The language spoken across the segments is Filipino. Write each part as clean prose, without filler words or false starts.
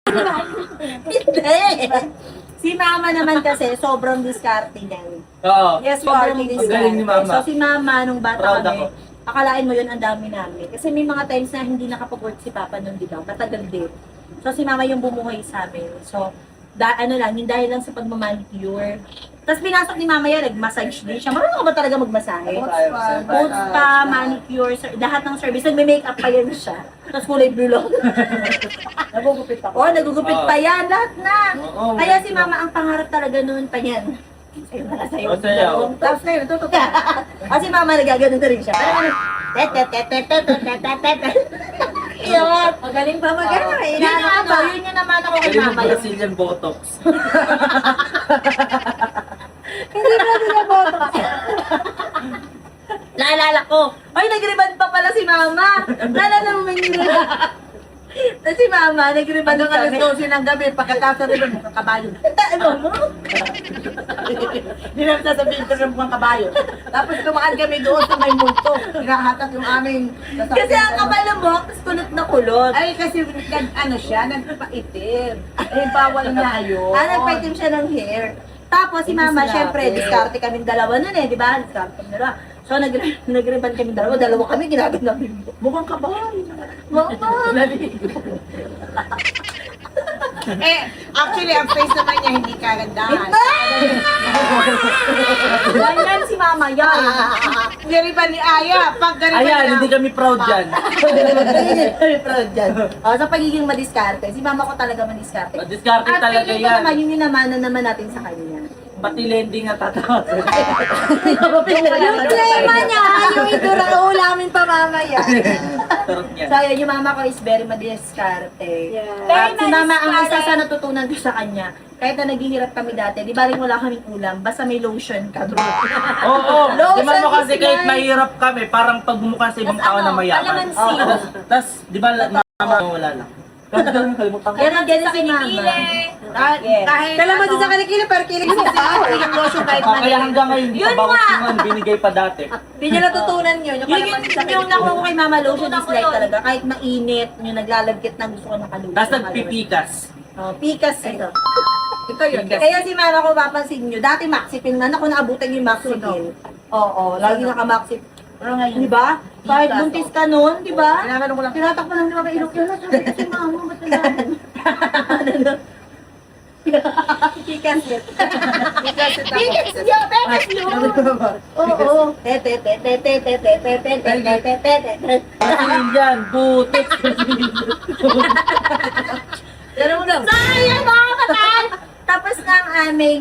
Hindi. Si mama naman kasi, sobrang diskarte niyan. Oo. Yes, sobrang Ang galing ni diskarte. Mama. So si mama, nung bata Proud kami, ako. akalain mo yun, ang dami namin. Kasi may mga times na hindi nakapag-work si Papa nun, di ba? Matagal din. So si mama yung bumuhay sa amin. So, ano lang, yung dahil lang sa pagmamanicure. Tapos pinasok ni mama yan, nag-massage din siya. Marunong ka ba talaga magmasahe? Foot spa, manicure, lahat ng service. Nagme-makeup pa yan siya. Tapos kulay blue lang. Nagugupit ako. Oo, nagugupit pa yan, lahat na. Oo, Kaya si mama, ang pangarap talaga noon pa yan. Sayo na sayo. O, sayaw. Tapos ngayon, tututo. Kasi mama, nagagano na rin siya. Parang ano, yun. Magaling pa magano eh. Yun yung ano, yun yung naman ako kay Galing mama. ng Brazilian Botox. Hindi na nila boto. Naalala ko, ay, nag-reband pa pala si mama. Naalala mo may nag-reband. Si mama, nag-reband Hanggang alas kami. 12 ng gabi, pagkatapos na rin ng kabayo. Ano mo? Hindi namin sasabihin ko ng mga kabayo. Tapos tumaan kami doon sa may multo. Hinahatak yung aming sasakyan. Kasi ang kapal ng buhok, tapos kulot na kulot. Ay, kasi ano siya, nagpapaitim. Eh, bawal na yun. Nagpaitim siya ng hair. Tapos si mama, Sinabi. syempre, diskarte kaming dalawa nun eh, di ba? Diskarte kami dalawa. So, nag-reband kami dalawa kami, ginagad namin. Mukhang kabayo. Mama! Eh, actually, ang face naman niya hindi kagandahan. Ganyan si mama, yan. Hindi ba ni Aya? Pag ganun Ayan, hindi kami proud dyan. Hindi kami proud dyan. Sa pagiging madiskarte, si mama ko talaga madiskarte. Diskarte At talaga feeling ko yan. naman, yun yung namanan naman natin sa kanya. Pati lending nga tatawa. Yung problema niya, yung idura, ulamin pa mamaya. Tarot niya. So, yun, yung mama ko is very madiskarte. Yeah. At si Very mama, ang isa madiskarte. sa natutunan ko sa kanya, kahit na naghihirap kami dati, di ba rin wala kaming ulam, basta may lotion ka, bro. Oo, Lotion di ba mo is kasi kahit life. mahirap kami, parang pagmumukha sa ibang tao na mayaman. Kalamansi. Oo. Tapos, di ba, mama, wala lang. Kalimutan ko. Kaya nandiyan si mama. Kahit Kailan mo ano, sa kilikili, pero kilig sa tao. yung lotion kahit Oh, kaya hanggang ngayon, hindi Yun pa bawat nga. singon, binigay pa dati. Hindi niya natutunan yun. Yung nakuha ko kay mama lotion is like talaga, kahit mainit, yung naglalagkit na gusto ko nakaluto. Tapos nagpipikas. Pikas ito. Ito yun. Kaya si mama ko, papansin nyo, dati maxipin man ako naabutan yung maxipin. Oo, lagi naka-maxip. Pero ngayon, Di ba? Kahit buntis ka nun, di ba? Tinatanong ko lang. Tinatakpan lang nila ilok yun. Sabi ko si mama, ba't nalaman? Pikas yun. Pikas yun, pikas yun. Oo. Kasi yan, butik. Pero mo lang. So, ayun mga katal! Tapos ng aming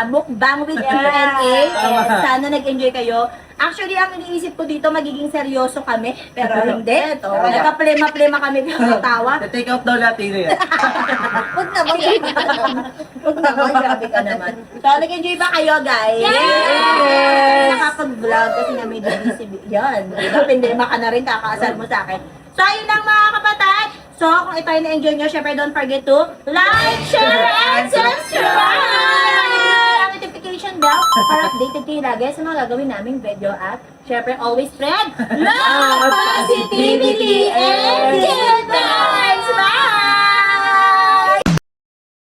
mukbang with Q&A. Tama. Sana nag-enjoy kayo. Actually, ang iniisip ko dito, magiging seryoso kami. Pero hindi. Nagka-plema-plema kami tawa. Take out daw natin yan. Huwag naman. Huwag naman. Grabe ka naman. So, nag-enjoy ba kayo, guys? Yes! Nakapag-vlog kasi nga may DBCB. Yan. Diba? Pindema ka na rin, kakaasal mo sa akin. So, ayun lang mga kapatid. So, kung ito ay na-enjoy nyo, syempre don't forget to like, share, and subscribe! Ang notification bell para updated kayo lagi sa mga gagawin naming video at syempre always spread love, positivity, and good vibes! Bye!